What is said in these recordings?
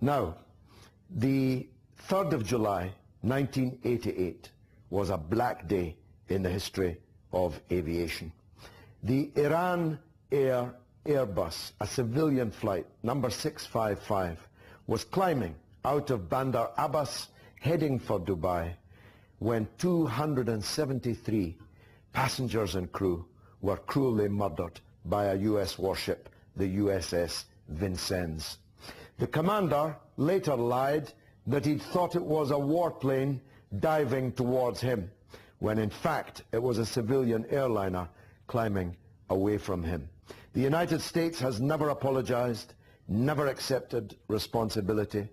Now, the 3rd of July, 1988, was a black day in the history of aviation. The Iran Air Airbus, a civilian flight, number 655, was climbing out of Bandar Abbas, heading for Dubai, when 273 passengers and crew were cruelly murdered by a US warship, the USS Vincennes. The commander later lied that he'd thought it was a warplane diving towards him, when in fact it was a civilian airliner climbing away from him. The United States has never apologized, never accepted responsibility.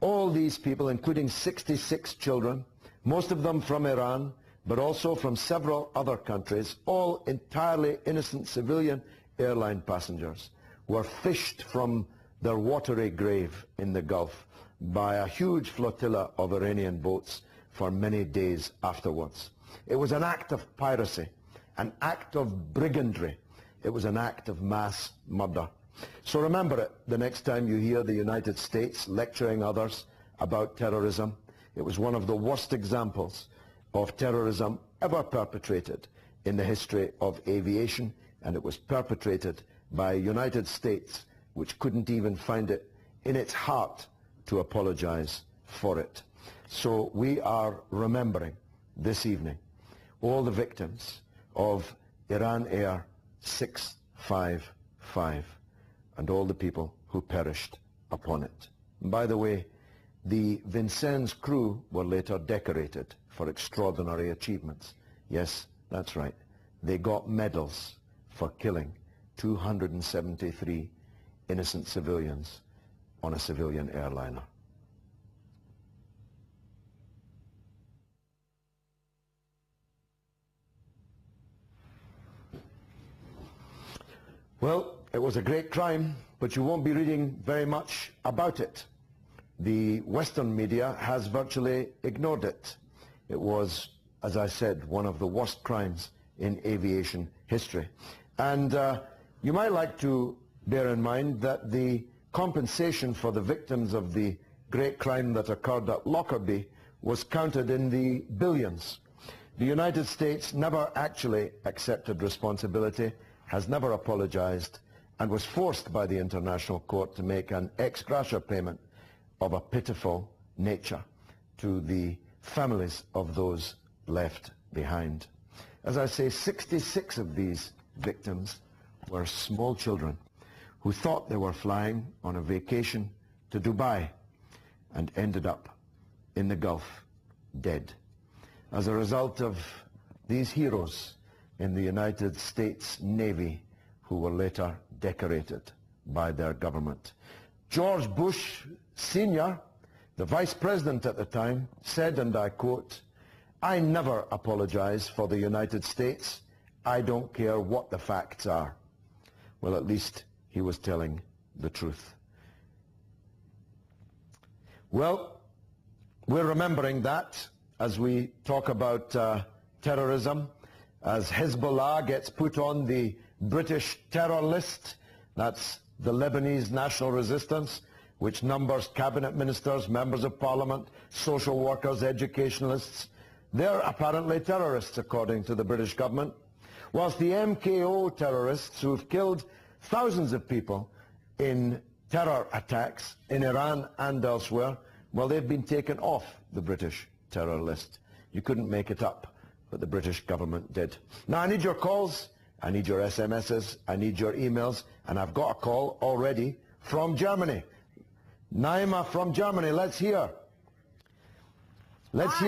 All these people, including 66 children, most of them from Iran, but also from several other countries, all entirely innocent civilian airline passengers, were fished from their watery grave in the Gulf by a huge flotilla of Iranian boats for many days afterwards. It was an act of piracy, an act of brigandry. It was an act of mass murder. So remember it the next time you hear the United States lecturing others about terrorism. It was one of the worst examples of terrorism ever perpetrated in the history of aviation, and it was perpetrated by a United States which couldn't even find it in its heart to apologize for it. So we are remembering this evening all the victims of Iran Air 655 and all the people who perished upon it. And by the way, the Vincennes crew were later decorated for extraordinary achievements. Yes, that's right. They got medals for killing 273 innocent civilians on a civilian airliner. Well, it was a great crime, but you won't be reading very much about it. The Western media has virtually ignored it. It was, as I said, one of the worst crimes in aviation history. And you might like to bear in mind that the compensation for the victims of the great crime that occurred at Lockerbie was counted in the billions. The United States never actually accepted responsibility, has never apologized, and was forced by the International Court to make an ex gratia payment of a pitiful nature to the families of those left behind. As I say, 66 of these victims were small children who thought they were flying on a vacation to Dubai and ended up in the Gulf dead as a result of these heroes in the United States Navy who were later decorated by their government. George Bush Sr., the vice president at the time, said, and I quote, "I never apologize for the United States. I don't care what the facts are." Well, at least he was telling the truth. Well, we're remembering that as we talk about terrorism, as Hezbollah gets put on the British terror list. That's the Lebanese National Resistance, which numbers cabinet ministers, members of parliament, social workers, educationalists. They're apparently terrorists, according to the British government. Whilst the MKO terrorists, who've killed thousands of people in terror attacks in Iran and elsewhere, well, they've been taken off the British terror list. You couldn't make it up, but the British government did. Now, I need your calls, I need your SMSs, I need your emails, and I've got a call already from Germany. Naima from Germany, let's hear. Let's hear.